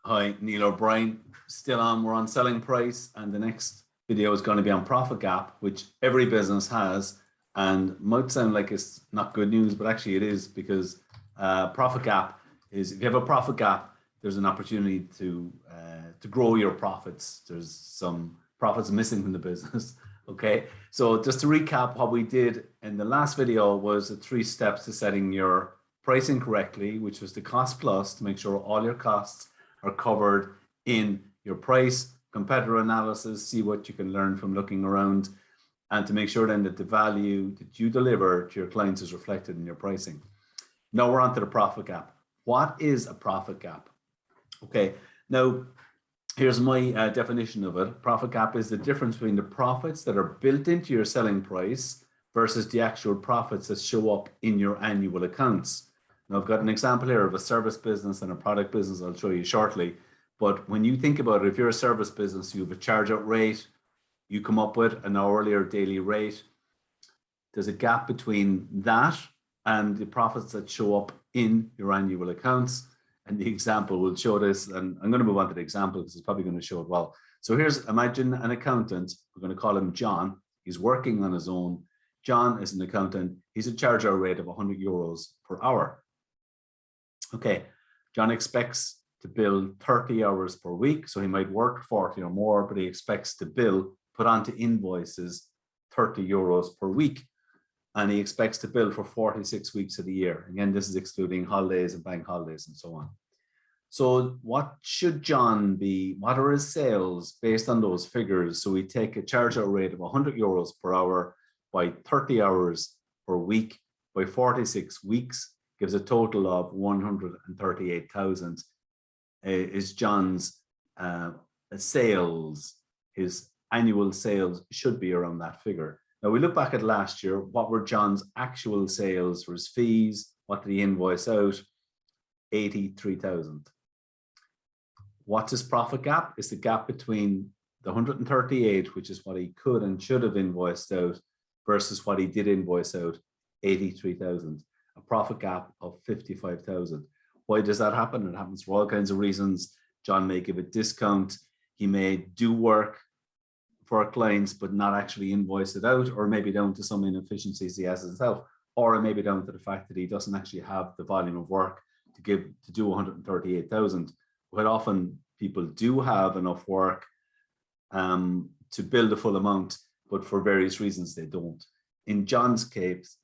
Hi, Neil O'Brien. Still on, we're on selling price, and the next video is going to be on profit gap, which every business has, and might sound like it's not good news, but actually it is, because profit gap is, if you have a profit gap, there's an opportunity to grow your profits. There's some profits missing from the business. Okay, so just to recap, what we did in the last video was the 3 steps to setting your pricing correctly, which was the cost plus, to make sure all your costs are covered in your price, competitor analysis, see what you can learn from looking around, and to make sure then that the value that you deliver to your clients is reflected in your pricing. Now we're on to the profit gap. What is a profit gap? Okay, now here's my definition of it. Profit gap is the difference between the profits that are built into your selling price versus the actual profits that show up in your annual accounts. Now I've got an example here of a service business and a product business I'll show you shortly. But when you think about it, if you're a service business, you have a charge out rate, you come up with an hourly or daily rate. There's a gap between that and the profits that show up in your annual accounts. And the example will show this, and I'm going to move on to the example because it's probably going to show it well. So here's, imagine an accountant, we're going to call him John. He's working on his own. John is an accountant. He's a charge out rate of 100 euros per hour. Okay, John expects to bill 30 hours per week. So he might work 40 or more, but he expects to bill, put onto invoices 30 euros per week. And he expects to bill for 46 weeks of the year. Again, this is excluding holidays and bank holidays and so on. So what should John be, what are his sales based on those figures? So we take a charge out rate of 100 euros per hour by 30 hours per week by 46 weeks, gives a total of 138,000 is John's sales. His annual sales should be around that figure. Now we look back at last year, what were John's actual sales for his fees? What did he invoice out? 83,000. What's his profit gap? It's the gap between the 138, which is what he could and should have invoiced out, versus what he did invoice out, 83,000. A profit gap of 55,000. Why does that happen? It happens for all kinds of reasons. John may give a discount. He may do work for our clients, but not actually invoice it out, or maybe down to some inefficiencies he has himself, or it may be down to the fact that he doesn't actually have the volume of work to do 138,000. Quite often people do have enough work to bill the full amount, but for various reasons they don't. In John's case,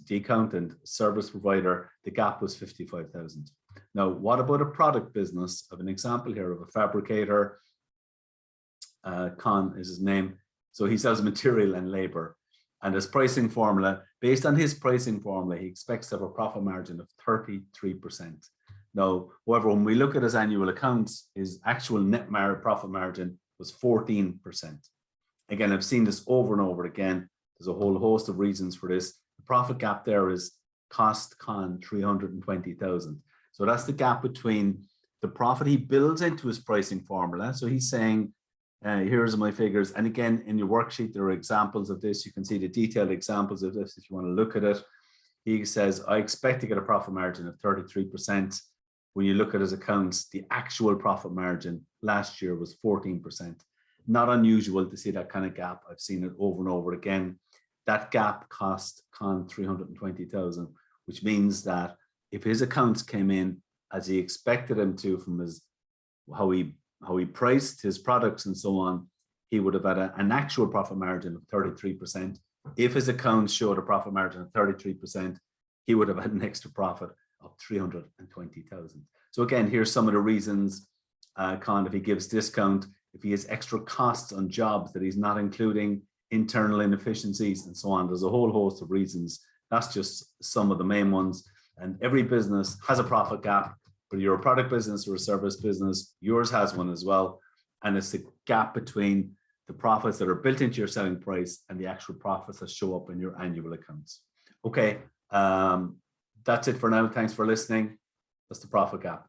the accountant, service provider, the gap was 55,000. Now, what about a product business? I have an example here of a fabricator. Con is his name. So he sells material and labor, and his pricing formula, based on his pricing formula, he expects to have a profit margin of 33%. Now, however, when we look at his annual accounts, his actual net profit margin was 14%. Again, I've seen this over and over again. There's a whole host of reasons for this. The profit gap there is cost con 320,000. So that's the gap between the profit he builds into his pricing formula. So he's saying, here's my figures. And again, in your worksheet, there are examples of this. You can see the detailed examples of this if you want to look at it. He says, I expect to get a profit margin of 33%. When you look at his accounts, the actual profit margin last year was 14%. Not unusual to see that kind of gap. I've seen it over and over again. That gap cost con 320,000, which means that if his accounts came in as he expected them to from his how he priced his products and so on, he would have had an actual profit margin of 33%. If his accounts showed a profit margin of 33%, he would have had an extra profit of 320,000. So again, here's some of the reasons, if he gives discount, if he has extra costs on jobs that he's not including, internal inefficiencies and so on. There's a whole host of reasons. That's just some of the main ones. And every business has a profit gap. Whether you're a product business or a service business, yours has one as well. And it's the gap between the profits that are built into your selling price and the actual profits that show up in your annual accounts. Okay, that's it for now. Thanks for listening. That's the profit gap.